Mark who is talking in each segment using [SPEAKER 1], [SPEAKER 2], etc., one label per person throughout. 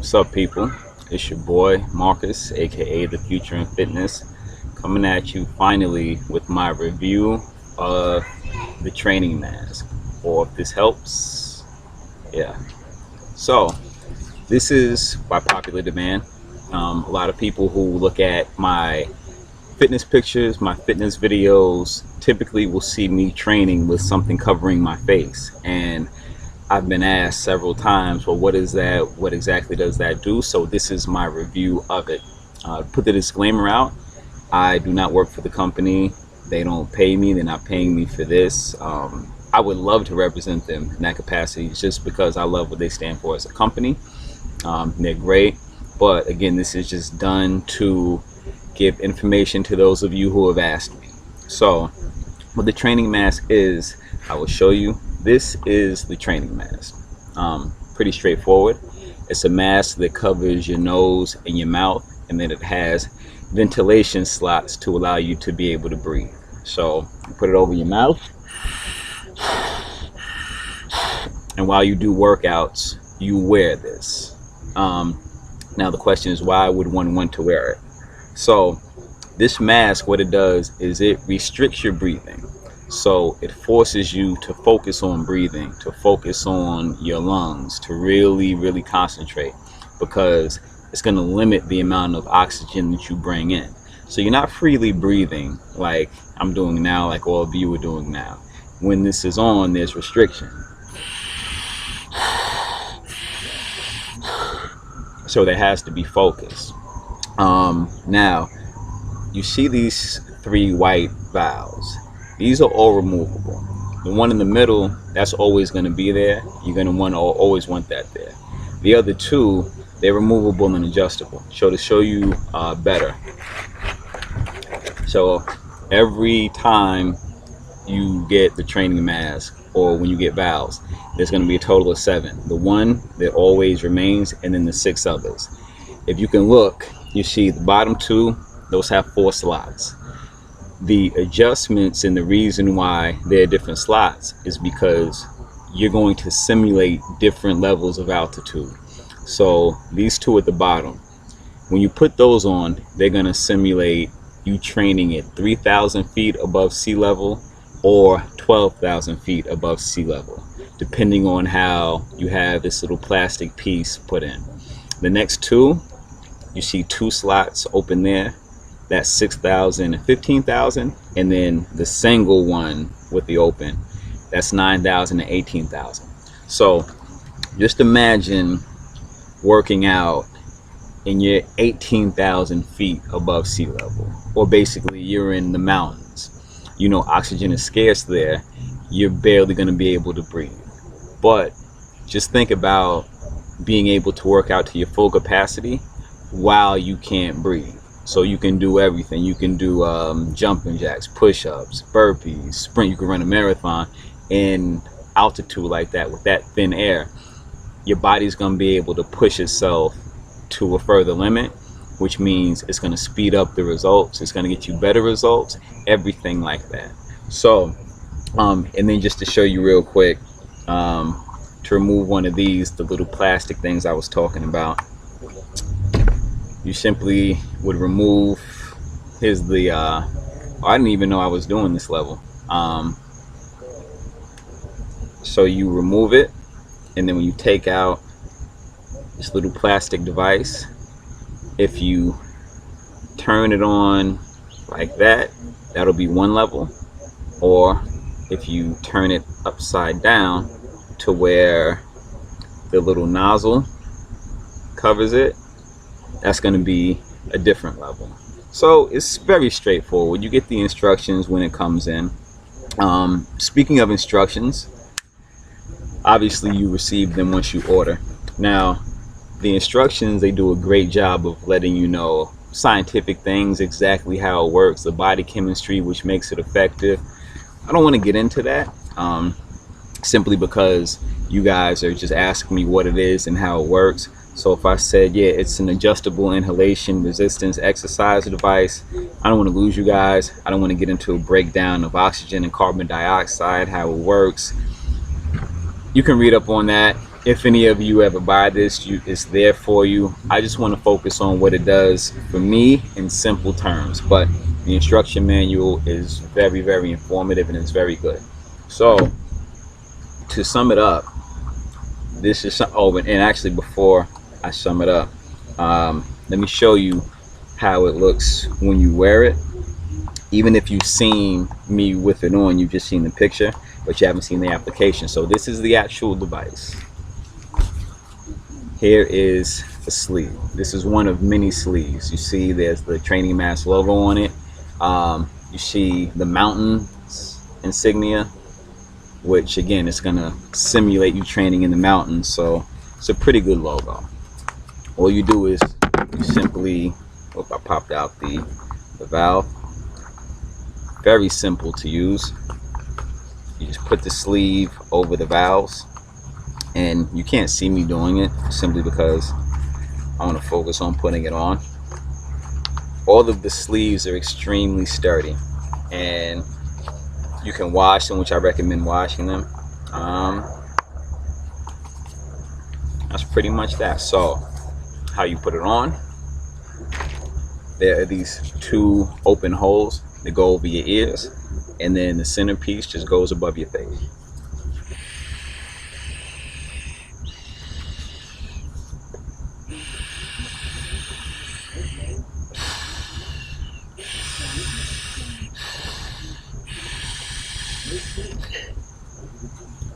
[SPEAKER 1] What's up, people? It's your boy Marcus, aka The Future in Fitness, coming at you finally with my review of the training mask. Or if this helps, yeah. So, this is by popular demand. A lot of people who look at my fitness pictures, my fitness videos, typically will see me training with something covering my face. And I've been asked several times, well, what is that? What exactly does that do? So this is my review of it. Put the disclaimer out. I do not work for the company. They don't pay me. They're not paying me for this. I would love to represent them in that capacity just because I love what they stand for as a company. They're great. But again, this is just done to give information to those of you who have asked me. So what the training mask is, I will show you. This is the training mask. Pretty straightforward. It's a mask that covers your nose and your mouth, and then it has ventilation slots to allow you to be able to breathe. So you put it over your mouth, and while you do workouts, you wear this. Now the question is, why would one want to wear it? So this mask, what it does is it restricts your breathing. So it forces you to focus on breathing, to focus on your lungs, to really concentrate, because it's going to limit the amount of oxygen that you bring in. So you're not freely breathing like I'm doing now, like all of you are doing now. When this is on, there's restriction. So there has to be focus. Now, you see these three white valves. These are all removable. The one in the middle, that's always going to be there. You're going to always want that there. The other two, they're removable and adjustable. So to show you better. So every time you get the training mask, or when you get valves, there's going to be a total of 7. The one that always remains, and then the 6 others. If you can look, you see the bottom 2, those have 4 slots. The adjustments and the reason why there are different slots is because you're going to simulate different levels of altitude. So these 2 at the bottom, when you put those on, they're going to simulate you training at 3,000 feet above sea level or 12,000 feet above sea level, depending on how you have this little plastic piece put in. The next 2, you see 2 slots open there. That's 6,000 and 15,000, and then the single one with the open, that's 9,000 and 18,000. So just imagine working out and you're 18,000 feet above sea level, or basically you're in the mountains. You know, oxygen is scarce there. You're barely going to be able to breathe. But just think about being able to work out to your full capacity while you can't breathe. So you can do everything. You can do jumping jacks, push-ups, burpees, sprint. You can run a marathon in altitude like that with that thin air. Your body's going to be able to push itself to a further limit, which means it's going to speed up the results. It's going to get you better results, everything like that. So, and then just to show you real quick, to remove one of these, the little plastic things I was talking about, you simply would remove, here's the, I didn't even know I was doing this level. So you remove it, and then when you take out this little plastic device, if you turn it on like that, that'll be one level. Or if you turn it upside down to where the little nozzle covers it, that's going to be a different level. So it's very straightforward. You get the instructions when it comes in. Speaking of instructions, obviously you receive them once you order. Now, the instructions, they do a great job of letting you know scientific things, exactly how it works, the body chemistry, which makes it effective. I don't want to get into that, simply because you guys are just asking me what it is and how it works. So if I said, yeah, it's an adjustable inhalation resistance exercise device, I don't want to lose you guys. I don't want to get into a breakdown of oxygen and carbon dioxide, how it works. You can read up on that. if any of you ever buy this, it's there for you. I just want to focus on what it does for me in simple terms, but the instruction manual is very, very informative and it's very good. So to sum it up, this is and actually before I sum it up, let me show you how it looks when you wear it. Even if you've seen me with it on, you've just seen the picture, but you haven't seen the application. So this is the actual device. Here is the sleeve. This is one of many sleeves. You see there's the Training Mask logo on it. You see the mountains insignia, which again, it's gonna simulate you training in the mountains. So it's a pretty good logo. All you do is you simply, I popped out the valve. Very simple to use. You just put the sleeve over the valves, and you can't see me doing it simply because I want to focus on putting it on. All of the sleeves are extremely sturdy, and you can wash them, which I recommend washing them. That's pretty much that. So how you put it on, there are these two open holes that go over your ears, and then the centerpiece just goes above your face.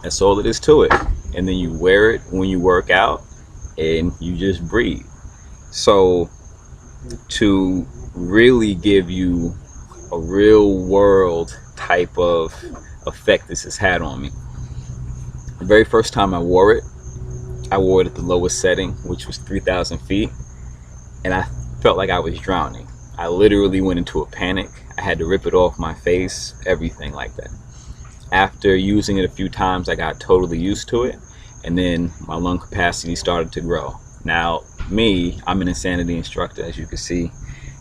[SPEAKER 1] That's all it is to it. And then you wear it when you work out and you just breathe. So to really give you a real world type of effect this has had on me, the very first time I wore it at the lowest setting, which was 3,000 feet, and I felt like I was drowning. I literally went into a panic. I had to rip it off my face, everything like that. After using it a few times, I got totally used to it, and then my lung capacity started to grow. Now, I'm an Insanity instructor, as you can see.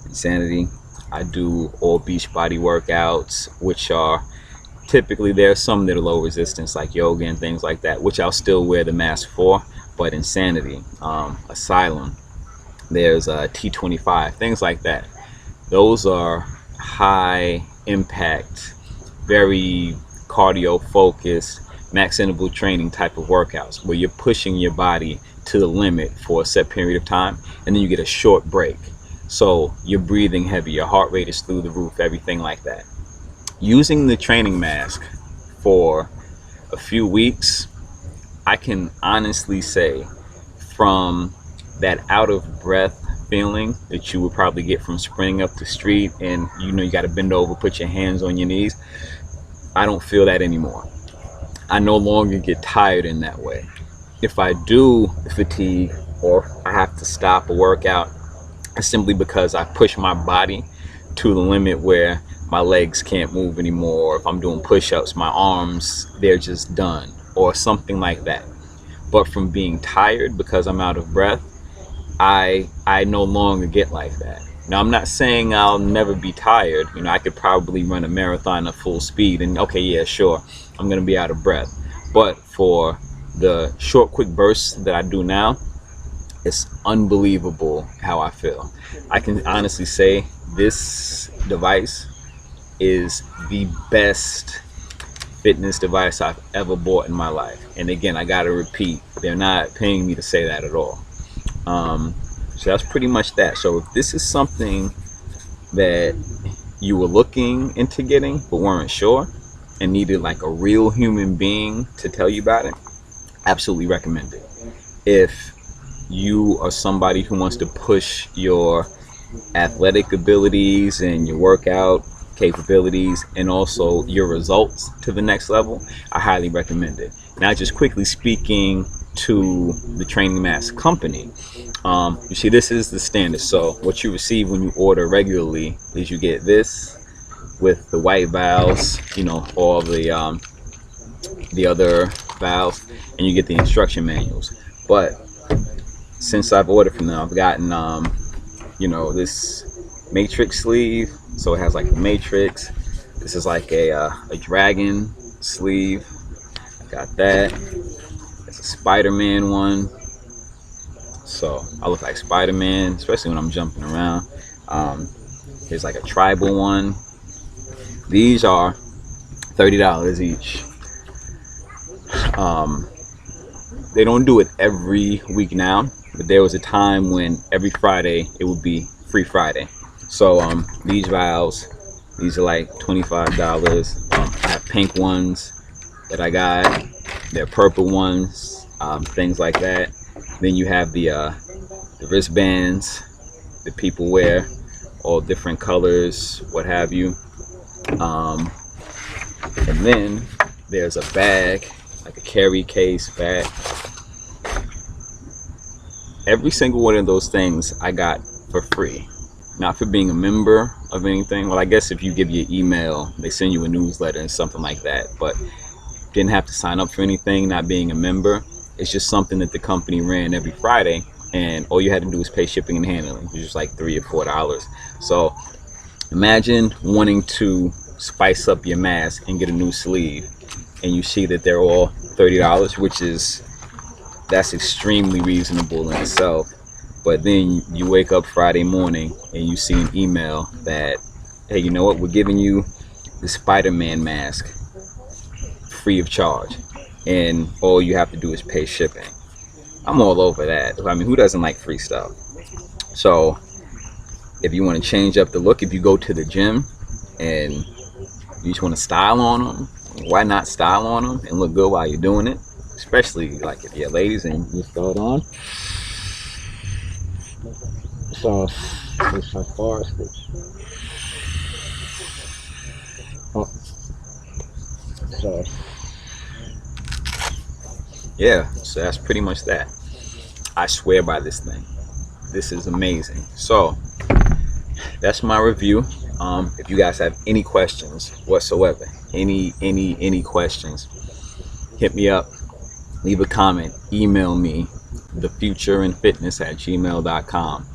[SPEAKER 1] Insanity, I do all beach body workouts, which are typically, there are some that are low resistance, like yoga and things like that, which I'll still wear the mask for. But Insanity, Asylum, there's T25, things like that. Those are high impact, very cardio focused, max interval training type of workouts, where you're pushing your body to the limit for a set period of time, and then you get a short break. So you're breathing heavy, your heart rate is through the roof, everything like that. Using the training mask for a few weeks, I can honestly say, from that out of breath feeling that you would probably get from sprinting up the street and you got to bend over, put your hands on your knees, I don't feel that anymore. I no longer get tired in that way. If I do fatigue or I have to stop a workout, it's simply because I push my body to the limit where my legs can't move anymore. If I'm doing push-ups, my arms, they're just done, or something like that. But from being tired because I'm out of breath, I no longer get like that. Now, I'm not saying I'll never be tired. I could probably run a marathon at full speed and okay, yeah, sure, I'm gonna be out of breath. But for the short, quick bursts that I do now, it's unbelievable how I feel. I can honestly say this device is the best fitness device I've ever bought in my life. And again, I gotta repeat, they're not paying me to say that at all. So that's pretty much that. So if this is something that you were looking into getting but weren't sure and needed like a real human being to tell you about it, absolutely recommend it. If you are somebody who wants to push your athletic abilities and your workout capabilities and also your results to the next level, I highly recommend it. Now, just quickly speaking to the Training Mask company, you see, this is the standard. So what you receive when you order regularly is you get this with the white valves, all the other valves, and you get the instruction manuals. But since I've ordered from them, I've gotten this matrix sleeve, so it has like the matrix. This is like a dragon sleeve. I got that. It's a Spider-Man one. So I look like Spider-Man, especially when I'm jumping around. Here's like a tribal one. These are $30 each. They don't do it every week now, but there was a time when every Friday it would be Free Friday. So these vials, these are like $25. I have pink ones that I got. There are purple ones, things like that. Then you have the wristbands that people wear, all different colors, what have you. And then there's a bag, like a carry case bag. Every single one of those things I got for free, not for being a member of anything. Well, I guess if you give your email, they send you a newsletter and something like that, but didn't have to sign up for anything, not being a member. It's just something that the company ran every Friday, and all you had to do was pay shipping and handling, which is like $3 or $4. So imagine wanting to spice up your mask and get a new sleeve, and you see that they're all $30, which is, that's extremely reasonable in itself. But then you wake up Friday morning and you see an email that, hey, you know what, we're giving you the Spider-Man mask free of charge, and all you have to do is pay shipping. I'm all over that. I mean, who doesn't like free stuff? So if you want to change up the look, if you go to the gym and you just want to style on them, why not style on them and look good while you're doing it? Especially like if you're ladies and you throw it on. So it's so far. Oh. So yeah, so that's pretty much that. I swear by this thing. This is amazing. So that's my review. If you guys have any questions whatsoever, any questions, hit me up, leave a comment, email me, thefutureinfitness@gmail.com.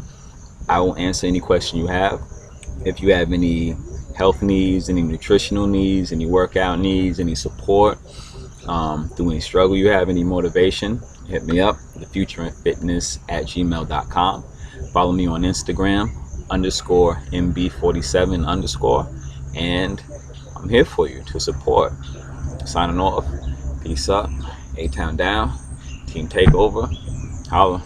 [SPEAKER 1] I will answer any question you have. If you have any health needs, any nutritional needs, any workout needs, any support, through any struggle you have, any motivation, hit me up, thefutureinfitness@gmail.com. Follow me on Instagram _MB47 and I'm here for you to support. Signing off. Peace up. A-Town down. Team Takeover. Holla.